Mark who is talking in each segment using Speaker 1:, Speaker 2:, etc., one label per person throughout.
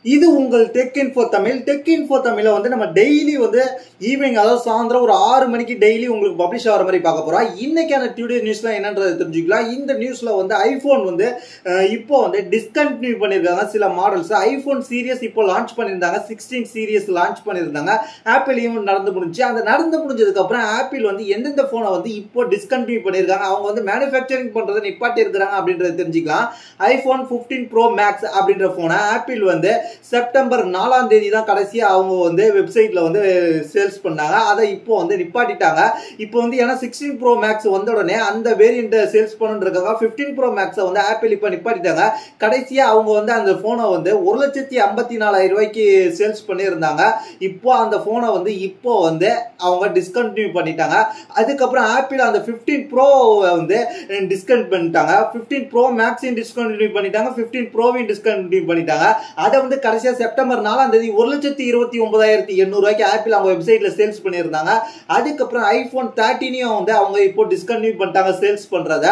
Speaker 1: இது உங்கள் tech info Tamil. Tech info தமிழ்ல வந்து நம்ம டெய்லி வந்து ஈவினிங், அதாவது சாயந்தரம் ஒரு 6 மணிக்கு டெய்லி உங்களுக்கு பப்ளிஷ் ஆகிற மாதிரி பார்க்க போறோம். இன்னைக்கான டுடே நியூஸ்லாம் என்னன்றதை தெரிஞ்சுக்கலாம். இந்த நியூஸ்ல வந்து ஐபோன் வந்து இப்போ வந்து டிஸ்கண்டினியூ பண்ணியிருக்காங்க சில மாடல்ஸ். ஐபோன் சீரியஸ் இப்போ லான்ச் பண்ணியிருந்தாங்க, 16 சீரியஸ் லான்ச் பண்ணியிருந்தாங்க. ஆப்பிள் ஈவென்ட் நடந்து முடிஞ்சு, அந்த நடந்து முடிஞ்சதுக்கு அப்புறம் ஆப்பிள் வந்து எந்தெந்த போனை வந்து இப்போ டிஸ்கண்டினியூ பண்ணியிருக்காங்க, அவங்க வந்து மேனுஃபேக்சரிங் பண்றதை நிப்பாட்டி இருக்கிறாங்க அப்படின்றத தெரிஞ்சுக்கலாம். ஐபோன் 15 ப்ரோ மேக்ஸ் அப்படின்ற போனை ஆப்பிள் வந்து செப்டம்பர் 4ஆம் தேதி தான் கடைசியா அவங்க வந்து வெப்சைட்ல வந்து சேல்ஸ் பண்ணாங்க. அதை இப்போ வந்து நிப்பாட்டிட்டாங்க. இப்போ வந்து ஏன்னா 16 ப்ரோ மேக்ஸ் வந்த உடனே அந்த வேரியன்ட் சேல்ஸ் பண்ணிருக்காங்க. 15 ப்ரோ மேக்ஸை வந்து ஆப்பிள் இப்போ நிப்பாட்டிட்டாங்க. கடைசியா அவங்க வந்து அந்த போனை வந்து 1,54,000 ரூபாய்க்கு சேல்ஸ் பண்ணியிருந்தாங்க. இப்போ அந்த போனை வந்து இப்போ வந்து அவங்க டிஸ்கண்டினியூ பண்ணிட்டாங்க. அதுக்கப்புறம் ஆப்பிள் அந்த 15 ப்ரோ வந்து டிஸ்கண்டினியூ பண்ணிட்டாங்க. 15 ப்ரோ மேக்ஸையும் டிஸ்கண்டினியூ பண்ணிட்டாங்க, 15 ப்ரோவையும் டிஸ்கண்டினியூ பண்ணிட்டாங்க. அதை வந்து கடைசியா செப்டம்பர் 4ஆம் தேதி 1,29,800 ரூபாய்க்கு ஆப்பிள் அவங்க வெப்சைட்ல சேல்ஸ் பண்ணியிருந்தாங்க. அதுக்கப்புறம் ஐபோன் 13 வந்து அவங்க இப்போ டிஸ்கண்டினியூ பண்ணிட்டாங்க சேல்ஸ் பண்றத.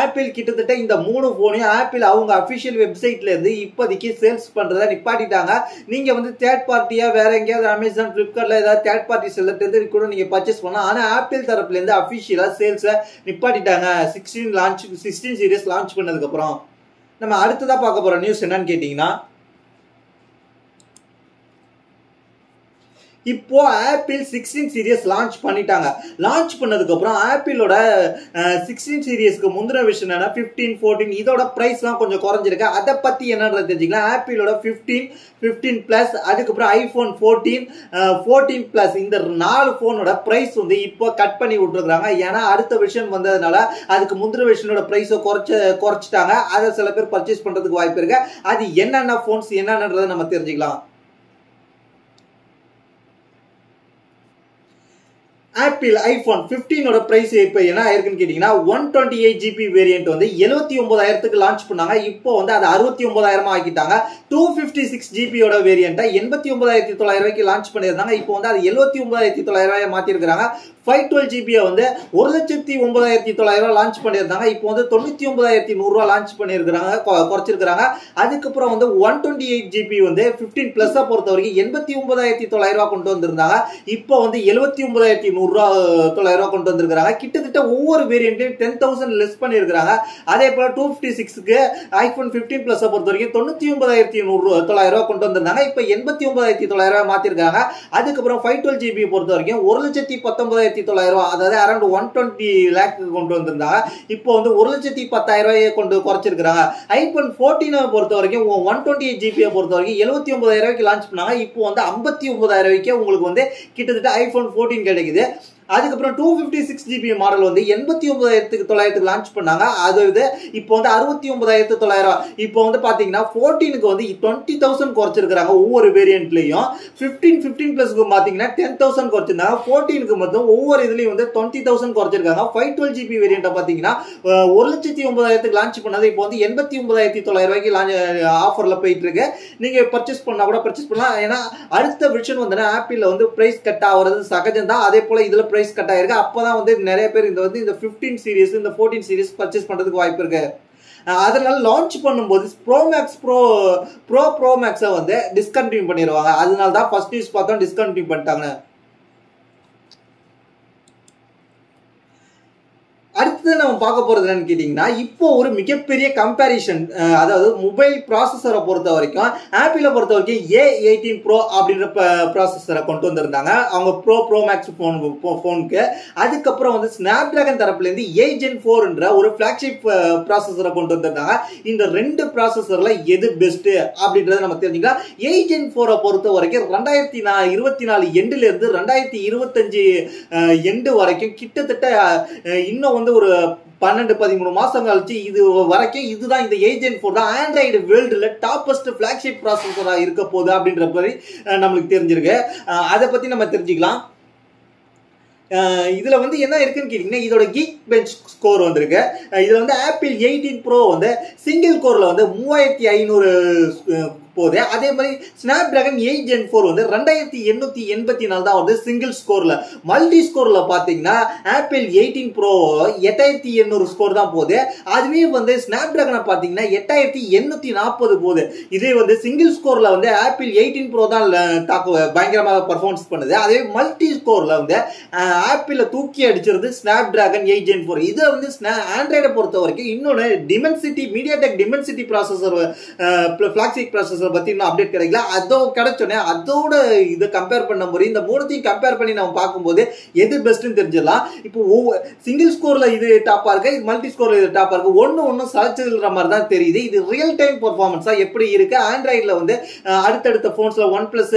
Speaker 1: ஆப்பிள் கிட்டத்தட்ட இந்த 3 போனையும் ஆப்பிள் அவங்க அபிஷியல் வெப்சைட்ல இருந்து இப்போதைக்கு சேல்ஸ் பண்றத நிப்பாட்டிட்டாங்க. நீங்க வந்து தேர்ட் பார்ட்டியா வேற எங்கேயாவது அமேசான், பிளிப்கார்ட்ல ஏதாவது தேர்ட் பார்ட்டி செல்லர்ல இருந்து கூட நீங்க பர்ச்சேஸ் பண்ணலாம். ஆனா ஆப்பிள் தரப்புல இருந்து அபிஷியலா சேல்ஸ் நிப்பாட்டிட்டாங்க 16 சீரிஸ் லான்ச் பண்ணதுக்கு அப்புறம். நம்ம அடுத்ததா பார்க்க போற நியூஸ் என்னன்னு கேட்டீங்கன்னா, இப்போ ஆப்பிள் 16 சீரியஸ் லான்ச் பண்ணிட்டாங்க. லான்ச் பண்ணதுக்கு அப்புறம் ஆப்பிளோட 16 சீரியஸ்க்கு முந்தின விஷயம் என்ன, 15, 14 இதோட பிரைஸ்லாம் கொஞ்சம் குறைஞ்சிருக்கு. அதை பத்தி என்னன்றது தெரிஞ்சுக்கலாம். ஆப்பிளோட 15, 15 பிளஸ், அதுக்கப்புறம் ஐபோன் 14, 14 பிளஸ் இந்த 4 போனோட பிரைஸ் வந்து இப்போ கட் பண்ணி விட்டுருக்காங்க. ஏன்னா அடுத்த விஷயம் வந்ததுனால அதுக்கு முந்தின விஷயனோட பிரைஸை குறைச்சிட்டாங்க. அதை சில பேர் பர்ச்சேஸ் பண்றதுக்கு வாய்ப்பு இருக்கு. அது என்னென்ன போன்ஸ் என்னன்றதை நம்ம தெரிஞ்சுக்கலாம். ஆப்பிள் ஐபோன் 15 பிரைஸ் இப்போ என்ன ஆயிருக்குன்னு கேட்டீங்கன்னா, 128 GB வேரியன்ட் வந்து 79,000க்கு லான்ச் பண்ணாங்க. இப்போ வந்து அது 69,000 ஆக்கிட்டாங்க. 256 GB வேரியன்ட்டை 89,900 ரூபாய்க்கு லான்ச் பண்ணியிருந்தாங்க. இப்போ வந்து அது 79,900 ரூபாய் மாத்திருக்காங்க. 512 GB வந்து 1,09,900 லான்ச் பண்ணியிருந்தாங்க. இப்போ வந்து 99,100 லான்ச் பண்ணியிருக்காங்க, குறைச்சிருக்காங்க. அதுக்கப்புறம் வந்து 128 GB வந்து 15 பிளஸ் பொறுத்த வரைக்கும் 89,900 கொண்டு வந்திருந்தாங்க. இப்போ வந்து 79,900 கொண்டு வந்திருக்காங்க. கிட்டத்தட்ட ஒவ்வொரு வேரியன்ட்லயும் 10,000 லெஸ் பண்ணியிருக்காங்க. அதே போல 256க்கு ஐபோன் 15 பிளஸ் பொறுத்த வரைக்கும் 99,900 கொண்டு வந்திருந்தாங்க. இப்போ 89,900 மாத்திருக்காங்க. அதுக்கப்புறம் 512 GB பொறுத்த வரைக்கும் 1,19,900, அதாவது அரௌண்ட் 120 லேக் கொண்டு வந்திருந்தாங்க. இப்போ வந்து 1,10,000 கொண்டு குறைச்சிருக்காங்க. ஐபோன் 14 பொறுத்த வரைக்கும் 128 GB பொறுத்த வரைக்கும் 79,000 லான்ச் பண்ணாங்க. இப்போ வந்து 59,000 உங்களுக்கு வந்து கிட்டத்தட்ட ஐபோன் 14 கிடைக்குது. அதுக்கப்புறம் 256 GB மாடல் வந்து 89,900 லான்ச் பண்ணாங்க. அது இப்போ வந்து 69,900. இப்போ வந்து பாத்தீங்கன்னா 14க்கு வந்து 20,000 குறைச்சிருக்காங்க ஒவ்வொரு வேரியன்ட்லயும். 15 பிளஸ்க்கு பாத்தீங்கன்னா 10,000 குறைச்சிருந்தாங்க. 14க்கு மட்டும் ஒவ்வொரு இதுலயும் வந்து 20,000 குறைச்சிருக்காங்க. 512 GB வேரியன்ட் பாத்தீங்கன்னா 1,09,000 லான்ச் பண்ணது இப்போ வந்து 89,900 ஆஃபர்ல போயிட்டு இருக்கு. நீங்க பர்ச்சேஸ் பண்ணா கூட பர்ச்சேஸ் பண்ணலாம். ஏன்னா அடுத்த விஷயம் வந்து ஆப்பிள்ல வந்து பிரைஸ் கட் ஆகுறது சகஜம் தான். அதே போல இதுல பிரைஸ் கட் ஆயிருக்கு. அப்பதான் வந்து நிறைய பேர் இந்த 15 சீரிஸ், இந்த 14 சீரிஸ் பர்ச்சேஸ் பண்றதுக்கு வாய்ப்பு இருக்கு. அதனால லான்ச் பண்ணும்போது ப்ரோ மேக்ஸை வந்து டிஸ்கண்டினியூ பண்ணிடுவாங்க. அதனால தான் ஃபர்ஸ்ட் நியூஸ் பார்த்தோம் டிஸ்கண்டினியூ பண்ணிட்டாங்க. அடுத்தது நம்ம பார்க்க போறது என்னன்னு கேட்டீங்கன்னா, இப்போ ஒரு மிகப்பெரிய கம்பேரிஷன், அதாவது மொபைல் ப்ராசஸரை பொறுத்த வரைக்கும் ஆப்பிளை பொறுத்த வரைக்கும் A18 Pro அப்படின்ற ப்ராசஸரை கொண்டு வந்திருந்தாங்க அவங்க ப்ரோ மேக்ஸ் போனுக்கு. அதுக்கப்புறம் வந்து ஸ்னாப்டிராகன் தரப்புல இருந்து 8 Gen 4 ஒரு பிளாக்ஷிப் ப்ராசஸரை கொண்டு வந்திருந்தாங்க. இந்த 2 ப்ராசஸர்ல எது பெஸ்ட் அப்படின்றத நம்ம தெரிஞ்சுக்கலாம். 8 Gen 4 பொறுத்த வரைக்கும் 2024 எண்டுல இருந்து 2025 எண்டு வரைக்கும் கிட்டத்தட்ட இன்னும் வந்து ஒரு 12-13 மாசம் கழிச்சு இது வரைக்கும் இதுதான் இந்த 8 Gen 4 தான் ஆண்ட்ராய்டு வேர்ல்டுல டாப்பஸ்ட் பிளாக்ஷிப் ப்ராசஸரா இருக்க போகுது அப்படின்ற மாதிரி நம்மளுக்கு தெரிஞ்சிருக்கு. அதை பத்தி நம்ம தெரிஞ்சுக்கலாம். இதுல வந்து என்ன இருக்குன்னு கேட்டீங்கன்னா, இதோட கீக் பெஞ்ச் ஸ்கோர் வந்திருக்கு. இதுல வந்து ஆப்பிள் 18 Pro வந்து சிங்கிள் கோர்ல வந்து 3500 போகுது. அதே மாதிரி ஸ்னாப் டிராகன் 8 Gen 4 வந்து 2884 தான் வருது சிங்கிள் ஸ்கோர்ல. மல்டி ஸ்கோர்ல பாத்தீங்கன்னா ஆப்பிள் 18 Pro 8800 ஸ்கோர் தான் போகுது. அதுவே வந்து ஸ்னாப் டிராகனை பாத்தீங்கன்னா 8840 போகுது. இதே வந்து சிங்கிள் ஸ்கோர்ல வந்து ஆப்பிள் 18 Pro தான் பயங்கரமாக பர்ஃபார்மன்ஸ் பண்ணுது. அதே மல்டி ஸ்கோர்ல வந்து ஆப்பிள் தூக்கி அடிச்சிருது ஸ்னாப் டிராகன் 8 Gen 4. இதை வந்து ஆண்ட்ராய்டை பொறுத்த வரைக்கும் இன்னொன்று Dimensity MediaTek Dimensity processor flagship processor பத்தி இன்னும் அப்டேட் கிடைக்கல. அதோ கிடைச்சோன்னே அதோட இதை கம்பேர் பண்ண முறை இந்த மூணுத்தையும் கம்பேர் பண்ணி நம்ம பார்க்கும்போது எது பெஸ்ட்னு தெரிஞ்சிடலாம். இப்போ சிங்கிள் ஸ்கோர்ல இது டாப்பா இருக்கு, மல்டி ஸ்கோர்ல இது டாப்பா இருக்கு. ஒன்னும் சலிச்சுற மாதிரி தான் தெரியுது. இது ரியல் டைம் பர்ஃபார்மன்ஸா எப்படி இருக்கு ஆண்ட்ராய்டில் வந்து அடுத்தடுத்த போன்ஸ்ல OnePlus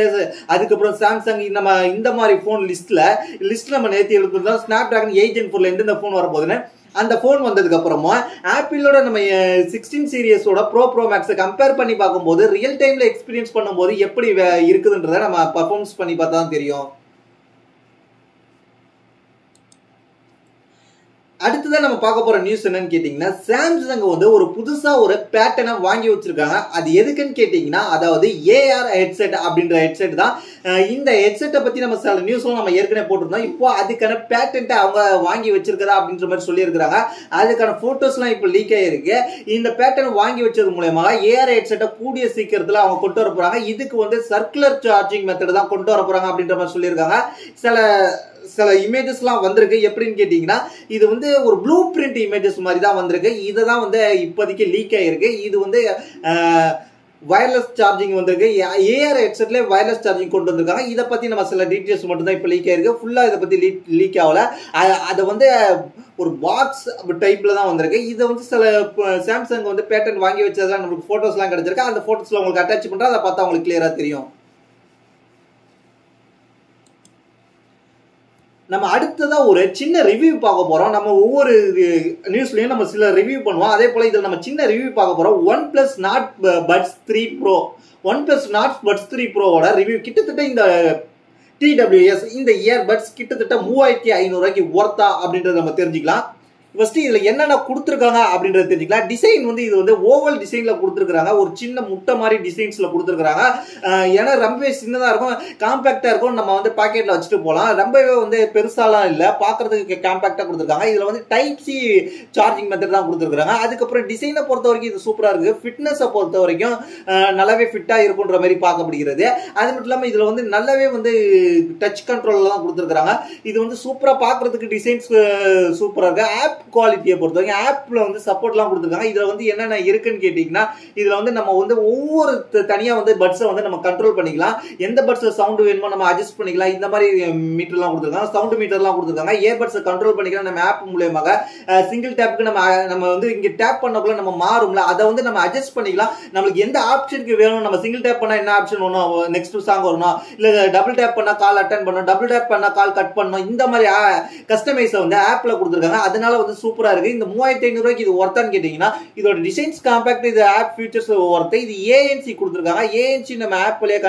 Speaker 1: அதுக்கப்புறம் சாம்சங் இந்த மாதிரி போன் லிஸ்ட் நம்ம நேர்த்தி எடுக்கிறதா ஸ்னாப் டிராகன் 8 Gen 4 இந்த போன் வரப்போகுதுன்னு. அந்த போன் வந்ததுக்கு அப்புறமா ஆப்பிளோட நம்ம 16 சீரியஸோட ப்ரோ மேக்ஸை கம்பேர் பண்ணி பார்க்கும்போது ரியல் டைம்ல எக்ஸ்பீரியன்ஸ் பண்ணும்போது எப்படி இருக்குதுன்றதை நம்ம பர்ஃபார்மன்ஸ் பண்ணி பார்த்தா தான் தெரியும். அடுத்ததான் நம்ம பார்க்க போற நியூஸ் என்னன்னு கேட்டீங்கன்னா, சாம்சங் வந்து ஒரு புதுசா ஒரு பேட்டர்னை வாங்கி வச்சிருக்காங்க. அது எதுக்குன்னு கேட்டீங்கன்னா, அதாவது AR ஹெட்செட் அப்படின்ற ஹெட்செட் தான். இந்த ஹெட்செட்டை பத்தி நம்ம சில நியூஸ்லாம் நம்ம ஏற்கனவே போட்டிருந்தோம். இப்போ அதுக்கான பேட்டன்ட்டை அவங்க வாங்கி வச்சிருக்கதா அப்படின்ற மாதிரி சொல்லியிருக்கிறாங்க. அதுக்கான போட்டோஸ்லாம் இப்போ லீக் ஆயிருக்கு. இந்த பேட்டர்ன் வாங்கி வச்சது மூலயமா AR ஹெட்செட்டை கூடிய சீக்கிரத்தில் அவங்க கொண்டு வர போறாங்க. இதுக்கு வந்து சர்க்குலர் சார்ஜிங் மெத்தட் தான் கொண்டு வர போறாங்க அப்படின்ற மாதிரி சொல்லியிருக்காங்க. சில இமேஜஸ்லாம் வந்திருக்கு. எப்படின்னு கேட்டீங்கன்னா, இது வந்து ஒரு ப்ளூ பிரிண்ட் இமேஜஸ் மாதிரி தான் வந்திருக்கு. இதை தான் வந்து இப்போதைக்கு லீக் ஆயிருக்கு. இது வந்து வயர்லெஸ் சார்ஜிங் வந்திருக்கு. AR ஹெட்செட்ல வயர்லெஸ் சார்ஜிங் கொண்டு வந்திருக்காங்க. இதை பத்தி நம்ம சில டீடைல்ஸ் மட்டும் தான் இப்போ லீக் ஆயிருக்கு. ஃபுல்லா இதை பத்தி லீக் ஆகல. அதை வந்து ஒரு பாக்ஸ் டைப்ல தான் வந்திருக்கு. இதை வந்து சில சாம்சங் வந்து பேட்டர்ன் வாங்கி வச்சதெல்லாம் நம்மளுக்கு போட்டோஸ்லாம் கிடைச்சிருக்கு. அந்த போட்டோஸ்ல உங்களுக்கு அட்டாச் பண்றா, அதை பார்த்தா உங்களுக்கு கிளியரா தெரியும். நம்ம அடுத்ததா ஒரு சின்ன ரிவ்யூ பார்க்க போறோம். நம்ம ஒவ்வொரு நியூஸ்லயும் நம்ம சில ரிவ்யூ பண்ணுவோம். அதே போல இதுல நம்ம சின்ன ரிவ்யூ பார்க்க போறோம். OnePlus Nord Buds 3 Pro. OnePlus Nord Buds 3 Proவோட ரிவ்யூ. கிட்டத்தட்ட இந்த TWS இந்த இயர்பட்ஸ் கிட்டத்தட்ட 3500 ரூபாய்க்கு ஒர்த்தா அப்படின்றத நம்ம தெரிஞ்சுக்கலாம். ஃபர்ஸ்ட் இதுல என்னென்ன கொடுத்துருக்காங்க அப்படின்றத தெரிஞ்சுக்கலாம். டிசைன் வந்து இது வந்து ஓவல் டிசைன்ல கொடுத்துருக்காங்க. ஒரு சின்ன முட்டை மாதிரி டிசைன்ஸ்ல கொடுத்துருக்காங்க. ஏன்னா ரொம்பவே சின்னதா இருக்கும், காம்பாக்டா இருக்கும். நம்ம வந்து பாக்கெட்ல வச்சுட்டு போகலாம். ரொம்பவே வந்து பெருசாலாம் இல்லை, பாக்குறதுக்கு காம்பாக்டா கொடுத்துருக்காங்க. இதுல வந்து Type-C சார்ஜிங் மெத்தட் தான் கொடுத்துருக்காங்க. அதுக்கப்புறம் டிசைனை பொறுத்த வரைக்கும் இது சூப்பரா இருக்கு. ஃபிட்னஸை பொறுத்த வரைக்கும் நல்லாவே ஃபிட்டா இருக்குன்ற மாதிரி பார்க்கப்படுகிறது. அது மட்டும் இல்லாம இதுல வந்து நல்லாவே வந்து டச் கண்ட்ரோல் தான் கொடுத்துருக்காங்க. இது வந்து சூப்பரா பாக்குறதுக்கு டிசைன்ஸ் சூப்பரா இருக்கு. ஆப் குவாலிட்டியை பொறுத்த வரைக்கும் ஆப்ல வந்து சப்போர்ட்லாம் கொடுத்துருக்காங்க. இதுல வந்து என்னென்ன இருக்குன்னு கேட்டீங்கன்னா, இதுல வந்து நம்ம வந்து ஒவ்வொரு தனியா வந்து பட்ஸை வந்து நம்ம கண்ட்ரோல் பண்ணிக்கலாம். எந்த பட்ஸ்ல சவுண்ட் வேணுமோ நம்ம அட்ஜஸ்ட் பண்ணிக்கலாம். இந்த மாதிரி மீட்டர்லாம் கொடுத்துருக்காங்க. சவுண்ட் மீட்டர்லாம் கொடுத்துருக்காங்க. இயர்பட்ஸை கண்ட்ரோல் பண்ணிக்கலாம் நம்ம ஆப் மூலமாக. சிங்கிள் டேப்புக்கு நம்ம வந்து இங்க டேப் பண்ணக்குள்ள நம்ம மாறும்ல, அதை வந்து நம்ம அட்ஜஸ்ட் பண்ணிக்கலாம். நம்மளுக்கு எந்த ஆப்ஷனுக்கு வேணும், நம்ம சிங்கிள் டேப் பண்ணா என்ன ஆப்ஷன் வேணும், நெக்ஸ்ட் சாங் வரணும், இல்ல டபுள் டேப் பண்ணா கால் அட்டென்ட் பண்ணணும், டபுள் டேப் பண்ணா கால் கட் பண்ணணும், இந்த மாதிரி கஸ்டமைஸை வந்து ஆப்ல கொடுத்துருக்காங்க. அதனால வந்து சூப்பரா இருக்கு. இந்த 3500 ரூபாய்க்கு இது ஒர்த்தான்னு கேட்டீங்கன்னா, இதோட டிசைன்ஸ் காம்பாக்ட், இது ஆப் ஃபீச்சர்ஸ் ஒர்த்து. இது ANC கொடுத்துருக்காங்க. ANC நம்ம ஆப் வழியா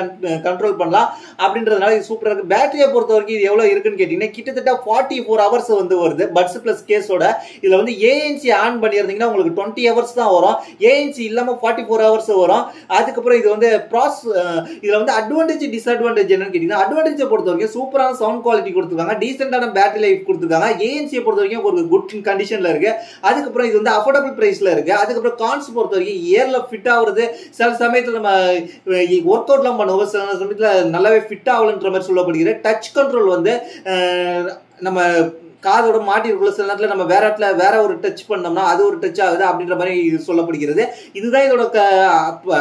Speaker 1: கண்ட்ரோல் பண்ணலாம் அப்படின்றதுனால இது சூப்பரா இருக்கு. பேட்டரியை பொறுத்த வரைக்கும் இது எவ்வளவு இருக்குன்னு கேட்டீங்கன்னா, கிட்டத்தட்ட 44 ஹவர்ஸ் வந்து வருது பட்ஸ் பிளஸ் கேஸோட. இதுல வந்து ANC ஆன் பண்ணியிருந்தீங்கன்னா உங்களுக்கு 20 ஹவர்ஸ் தான் வரும். ANC இல்லாம 44 ஹவர்ஸ் வரும். அதுக்கப்புறம் இது வந்து இதுல வந்து அட்வான்டேஜ் டிஸ்அட்வான்டேஜ் என்னன்னு கேட்டீங்கன்னா, அட்வான்டேஜை பொறுத்த வரைக்கும் சூப்பரான சவுண்ட் குவாலிட்டி கொடுத்துருக்காங்க, டீசென்டான பேட்டரி லைஃப் கொடுத்துருக்காங்க. ANC பொறுத்த வரைக்கும் ஒரு குட் கண்டிஷன்ல இருக்கு. அதுக்கப்புறம் இது வந்து அஃபோர்டபிள் பிரைஸ்ல இருக்கு. அதுக்கப்புறம் கான்ஸ் பொறுத்த வரைக்கும் இயர்ல ஃபிட் ஆகுறது, சில சமயத்துல நம்ம ஒர்க் அவுட்லாம் பண்ணுவோம், சில சமயத்துல நல்லாவே ஃபிட் ஆகலன்ற மாதிரி சொல்லப்படுகிறது. டச் கண்ட்ரோல் வந்து நம்ம காதோட மாட்டி இருக்குள்ள, சில நேரத்தில் நம்ம வேற ஒரு டச் பண்ணோம்னா அது ஒரு டச் ஆகுது அப்படின்ற மாதிரி சொல்லப்படுகிறது. இதுதான் இதோட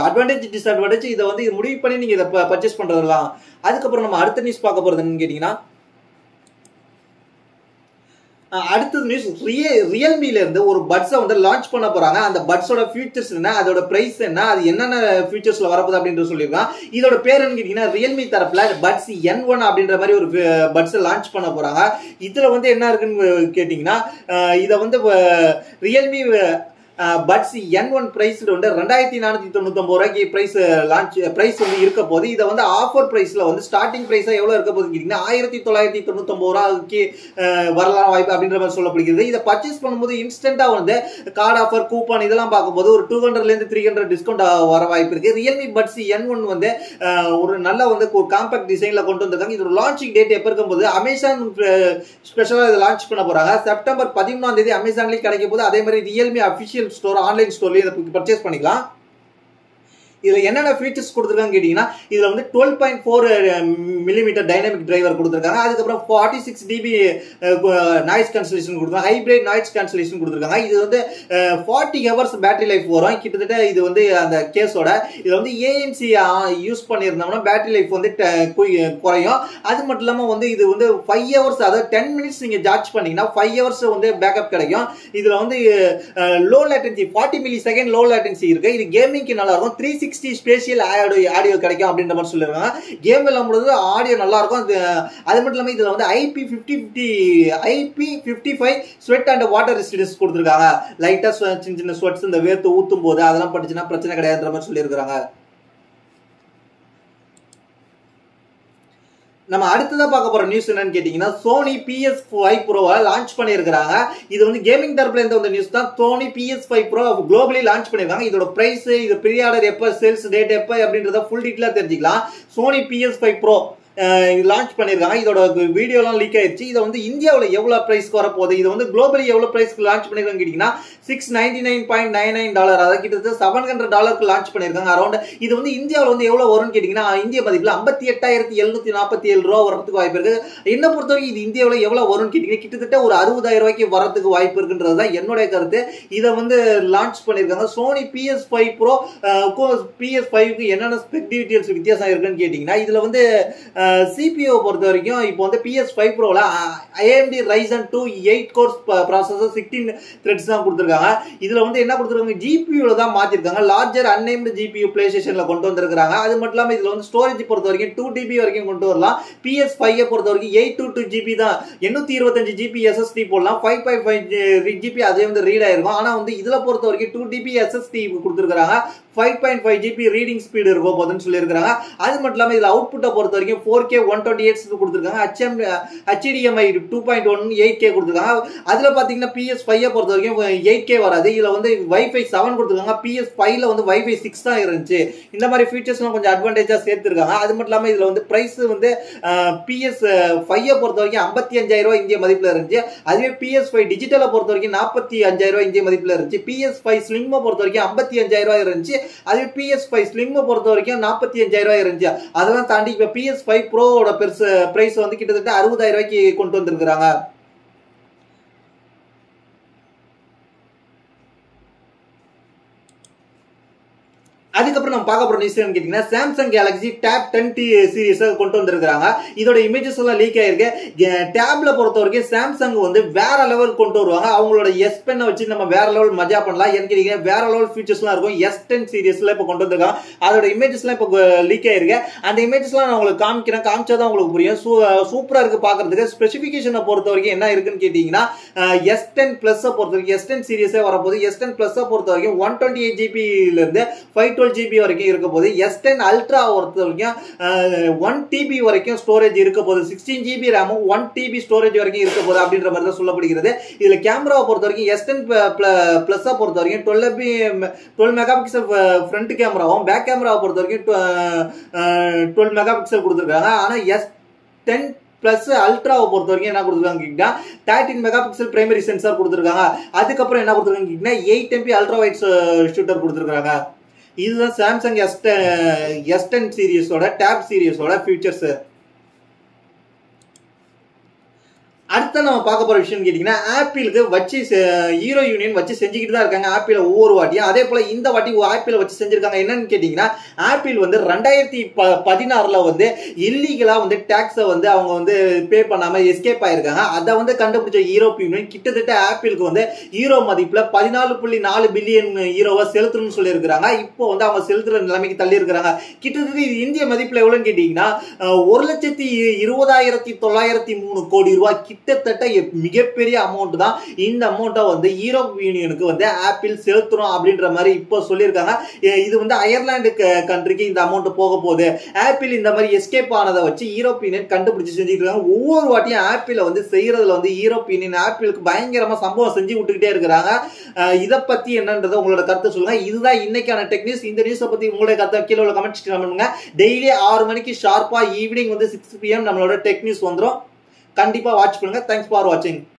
Speaker 1: அட்வான்டேஜ் டிஸ்அட்வான்டேஜ். இதை வந்து முடிவு பண்ணி நீங்க இதை பர்ச்சேஸ் பண்றதுலாம். அதுக்கப்புறம் நம்ம அடுத்த நியூஸ் பார்க்க போறது என்னன்னு கேட்டீங்கன்னா, அடுத்தது நியூஸ் ரியல்மில இருந்து ஒரு பட்ஸை வந்து லான்ச் பண்ண போறாங்க. அந்த பட்ஸோட ஃபீச்சர்ஸ் என்ன, அதோட பிரைஸ் என்ன, அது என்னென்ன ஃபீச்சர்ஸ்ல வரப்போகுது அப்படின்ற சொல்லியிருக்காங்க. இதோட பேர் என்ன கேட்டீங்கன்னா, ரியல்மி தரப்புல பட்ஸ் N1 அப்படின்ற மாதிரி ஒரு பட்ஸை லான்ச் பண்ண போறாங்க. இதுல வந்து என்ன இருக்குன்னு கேட்டீங்கன்னா, இதை வந்து ரியல்மி பட்ஸ் N1 பிரைஸ் வந்து 2499 ரூபாய்க்கு பிரைஸ் வந்து இருக்க போது. இதை வந்து ஆஃபர் பிரைஸ்ல வந்து ஸ்டார்டிங் பிரைஸா எவ்வளவு இருக்க போகுது கேட்டீங்கன்னா 1999 ரூபாய்க்கு வரலாம் வாய்ப்பு அப்படின்ற மாதிரி சொல்லப்படுகிறது. இதை பர்ச்சேஸ் பண்ணும்போது இன்ஸ்டன்டா வந்து கார்டு ஆஃபர் கூப்பன் இதெல்லாம் பார்க்கும்போது ஒரு 200 இருந்து 300 டிஸ்கவுண்ட் வர வாய்ப்பு இருக்கு. ரியல்மி பட்ஸ் N1 வந்து ஒரு நல்ல வந்து ஒரு காம்பாக்ட் டிசைன்ல கொண்டு வந்திருக்காங்க. இதோட லான்ச்சிங் டேட் எப்ப இருக்கும்போது அமேசான் ஸ்பெஷலா இதை லான்ச் பண்ண போறாங்க. செப்டம்பர் 13ஆம் தேதி அமேசான்லயே கிடைக்க போது. அதே மாதிரி ரியல்மி அபிஷியல் ஸ்டோர் ஆன்லைன் ஸ்டோர்லயே இதை பர்ச்சேஸ் பண்ணிக்கலாம். இதுல என்னென்ன ஃபீச்சர்ஸ் கொடுத்துருக்காங்க கேட்டீங்கன்னா இதுல வந்து 12.4 மில்லிமீட்டர் டைனமிக் டிரைவர் கொடுத்துருக்காங்க. அதுக்கப்புறம் 46 dB நாய்ஸ் கேன்சலேஷன் கொடுத்துருக்காங்க. ஹைபிரிட் நாய்ஸ் கேன்சலேஷன் கொடுத்துருக்காங்க. இது வந்து 40 ஹவர்ஸ் பேட்டரி லைஃப் வரும். கிட்டத்தட்ட இது வந்து அந்த கேஸோட இதுல வந்து ANC யூஸ் பண்ணியிருந்தோம்னா பேட்டரி லைஃப் வந்து குறையும். அது மட்டும் இல்லாம வந்து இது வந்து 5 ஹவர்ஸ் அதாவது 10 மினிட்ஸ் நீங்க சார்ஜ் பண்ணீங்கன்னா 5 ஹவர்ஸ் வந்து பேக்கப் கிடைக்கும். இதுல வந்து low latency 40 milli second low latency இருக்கு. இது கேமிங்க்கு நல்லா இருக்கும். 360 ஸ்பேஷியல் ஆடியோ கிடைக்கும் அப்படின்ற மாதிரி சொல்லிருக்காங்க. கேம் விளையாடும்போது ஆடியோ நல்லா இருக்கும். அது மட்டும் இல்லாம இதுல வந்து IP55 sweat and water resistance கொடுத்திருக்காங்க. லைட்டா சின்ன சின்ன ஸ்வெட்ஸ் இந்த வேர்த்து ஊத்தும் போது அதெல்லாம் பட்டுச்சுன்னா பிரச்சனை கிடையாதுன்ற மாதிரி சொல்லியிருக்காங்க. நம்ம அடுத்ததா பார்க்க போற நியூஸ் என்னன்னு கேட்டீங்கன்னா சோனி PS5 Pro லான்ச் பண்ணியிருக்காங்க. இது வந்து கேமிங் தரப்புல இருந்து வந்த நியூஸ் தான். Sony PS5 Pro globally launch பண்ணிருக்காங்க. இதோட பிரைஸ், இது ப்ரீ ஆர்டர் எப்ப, சேல்ஸ் டேட் எப்ப அப்படின்றத ஃபுல் டீடைலா தெரிஞ்சுக்கலாம். சோனி PS5 Pro லான்ச் பண்ணிருக்காங்க. இதோட வீடியோலாம் லீக் ஆயிடுச்சு. இதை வந்து இந்தியாவில் எவ்வளவு பிரைஸ்க்கு வரப்போகுது, இது வந்து குளோபலி எவ்வளவு பிரைஸ்க்கு லான்ச் பண்ணிருக்காங்க கேட்டீங்கன்னா $699.99 அதாவது கிட்டத்தட்ட $700 லான்ச் பண்ணிருக்காங்க அரௌண்ட். இது வந்து இந்தியாவில் வந்து எவ்வளவு வரும்னு கேட்டீங்கன்னா இந்திய மதிப்பில் 58,747 ரூபா வரதுக்கு வாய்ப்பு இருக்கு. என்ன பொறுத்தவரைக்கும் இது இந்தியாவில் எவ்வளவு வரும்னு கேட்டீங்கன்னா கிட்டத்தட்ட ஒரு 60,000 ரூபாய்க்கு வரதுக்கு வாய்ப்பு இருக்குன்றது தான் என்னுடைய கருத்து. இதை வந்து லான்ச் பண்ணிருக்காங்க. சோனி PS5 Pro PS5க்கு என்னென்ன ஸ்பெக் டீடைல்ஸ் வித்தியாசம் இருக்குன்னு கேட்டீங்கன்னா இதுல வந்து CPU பொறுத்த வரைக்கும் இப்போ வந்து PS5 Proல AMD Ryzen 2 8 cores processor 16 threads தான் கொடுத்திருக்காங்க. இதுல வந்து என்ன கொடுத்திருக்காங்க GPU ல தான் மாத்திருக்காங்க. லார்ஜர் அன்நேம்டு GPU PlayStationல கொண்டு வந்திருக்காங்க. அது மட்டும் இல்லாம இதுல வந்து ஸ்டோரேஜ் பொறுத்த வரைக்கும் 2TB வரைக்கும் கொண்டு வரலாம். PS5 பொறுத்த வரைக்கும் 822GB தான் 825GB SSD போடலாம். 5.5GB அதே வந்து ரீட் ஆயிருக்கும். ஆனா வந்து இதுல பொறுத்த வரைக்கும் 2TB SSD கொடுத்திருக்காங்க. 5.5GB ரீடிங் ஸ்பீடு இருக்கும் போதுன்னு சொல்லியிருக்காங்க. அது மட்டும் இல்லாம இதுல அவுட்புட்டை பொறுத்த வரைக்கும் 4K 128 கொடுத்திருக்காங்க. HDMI 2.1 8K கொடுத்திருக்காங்க. அதுல பாத்தீங்கன்னா PS5 பொறுத்த வரைக்கும் 8K வராது. இதுல வந்து Wi-Fi 7 கொடுத்திருக்காங்க. PS5ல வந்து Wi-Fi 6 தான் இருந்துச்சு. இந்த மாதிரி ஃபீச்சர்ஸ்லாம் கொஞ்சம் அட்வான்டேஜா சேர்த்திருக்காங்க. அது மட்டும் இல்லாம இதுல வந்து பிரைஸ் வந்து PS5 பொறுத்த வரைக்கும் 55,000 ரூபாய் இந்திய மதிப்புல இருந்துச்சு. அதுவே PS5 டிஜிட்டலை பொறுத்த வரைக்கும் 45,000 ரூபாய் இந்திய மதிப்புல இருந்துச்சு. PS5 Slim பொறுத்த வரைக்கும் 55,000 ரூபாய் இருந்துச்சு. அது PS5 Slim பொறுத்த வரைக்கும் 45,000 ரூபாய் இருந்துச்சு. அதெல்லாம் தாண்டி இப்ப PS5 Proவோட பிரைஸ் வந்து கிட்டத்தட்ட 60,000 ரூபாய்க்கு கொண்டு வந்திருக்காங்க. அதுக்கப்புறம் நம்ம பார்க்க போற நியூஸ் கேட்டீங்கன்னா Samsung Galaxy Tab 10T series கொண்டு வந்திருக்காங்க. இதோட இமேஜஸ் எல்லாம் லீக் ஆயிருக்கு. டேப்ல பொறுத்த வரைக்கும் சாம்சங் வந்து வேற லெவல் கொண்டு வருவாங்க. அவங்களோட S Pen வச்சு நம்ம வேற லெவல் மஜா பண்ணலாம். எனக்கு வேற லெவல் ஃபீச்சர்ஸ் எல்லாம் இருக்கும். S10 சீரிஸ்ல இப்ப கொண்டு வந்திருக்காங்க. அதோட இமேஜஸ் எல்லாம் இப்ப லீக் ஆயிருக்கு. அந்த இமேஜஸ் எல்லாம் நான் உங்களுக்கு காமிக்கிறேன். காமிச்சாதான் உங்களுக்கு புரியும். சூப்பரா இருக்கு பாக்குறதுக்கு. ஸ்பெசிபிகேஷனை பொறுத்த வரைக்கும் என்ன இருக்குன்னு கேட்டீங்கன்னா S10 Plus பொறுத்த வரைக்கும் S10 சீரிஸே வரப்போது. S10 Plus பொறுத்த வரைக்கும் 128GB ல இருந்து 512GB வரைக்கும் இருக்க போது. S10 Ultra பொறுத்த வரைக்கும் 1TB வரைக்கும் ஸ்டோரேஜ் இருக்க போது. 16GB RAM 1TB ஸ்டோரேஜ் வரைக்கும் இருக்க போது அப்படின்ற மாதிரி தான் சொல்லப்படுகிறது. இதுல கேமராவை பொறுத்த வரைக்கும் S10 Plus பொறுத்த வரைக்கும் 12 மெகாபிக்சல் ஃப்ரண்ட் கேமராவும் பேக் கேமராவை பொறுத்த வரைக்கும் 12 மெகாபிக்சல் கொடுத்திருக்காங்க. ஆனா S10 Plus அல்ட்ராவை பொறுத்த வரைக்கும் என்ன கொடுத்துருக்காங்க 13 மெகாபிக்சல் பிரைமரி சென்சார் கொடுத்திருக்காங்க. அதுக்கப்புறம் என்ன கொடுத்திருக்காங்க 8MP அல்ட்ரா வைட் ஷூட்டர் கொடுத்திருக்காங்க. இதுதான் சாம்சங் S10 சீரிஸோட Tab சீரிஸோட ஃபீச்சர்ஸ். அடுத்த நம்ம பார்க்க போற விஷயம் கேட்டீங்கன்னா ஆப்பிளுக்கு வச்சு ஹீரோ யூனியன் வச்சு செஞ்சுக்கிட்டு தான் இருக்காங்க ஆப்பிள் ஒவ்வொரு வாட்டியும். அதே போல இந்த வாட்டி ஆப்பிள் வச்சு செஞ்சிருக்காங்க. என்னன்னு கேட்டீங்கன்னா ஆப்பிள் வந்து 2016ல வந்து இல்லீகலா வந்து டாக்ஸை வந்து அவங்க வந்து பே பண்ணாம எஸ்கேப் ஆயிருக்காங்க. அதை வந்து கண்டுபிடிச்ச ஹீரோ யூனியன் கிட்டத்தட்ட ஆப்பிளுக்கு வந்து ஹீரோ மதிப்புல 14.4 பில்லியன் ஹீரோவை செலுத்தணும்னு சொல்லி இருக்கிறாங்க. இப்போ வந்து அவங்க செலுத்துற நிலைமைக்கு தள்ளி இருக்கிறாங்க. கிட்டத்தட்ட இந்திய மதிப்புல எவ்வளவுன்னு கேட்டீங்கன்னா 1,20,903 கோடி ரூபாய் கிட்டத்தட்ட மிகப்பெரிய அமௌண்ட் தான். இந்த அமௌண்ட்டை வந்து யூரோப் யூனியனுக்கு வந்து ஆப்பிள் செலுத்துறோம் அப்படின்ற மாதிரி இப்போ சொல்லியிருக்காங்க. இது வந்து அயர்லாந்து கண்ட்ரிக்கு இந்த அமௌண்ட் போக போகுது. ஆப்பிள் இந்த மாதிரி எஸ்கேப் ஆனதை வச்சு யூரோப் யூனியன் கண்டுபிடிச்சு செஞ்சுட்டு இருக்காங்க. ஒவ்வொரு வாட்டியும் ஆப்பிளை வந்து செய்யறதுல வந்து யூரோப் யூனியன் ஆப்பிளுக்கு பயங்கரமா சம்பவம் செஞ்சு விட்டுக்கிட்டே இருக்கிறாங்க. இதை பத்தி என்னன்றதை உங்களோட கருத்தை சொல்லுங்க. இதுதான் இன்னைக்கான டெக் நியூஸ். இந்த நியூஸை பத்தி உங்களுடைய கருத்தை கீழே உள்ள கமெண்ட் பண்ணுங்க. டெய்லி 6 மணிக்கு ஷார்ப்பா ஈவினிங் வந்து 6 PM நம்மளோட டெக் நியூஸ் வந்துடும். கண்டிப்பா வாட்ச் பண்ணுங்க. தேங்க்ஸ் ஃபார் வாட்சிங்.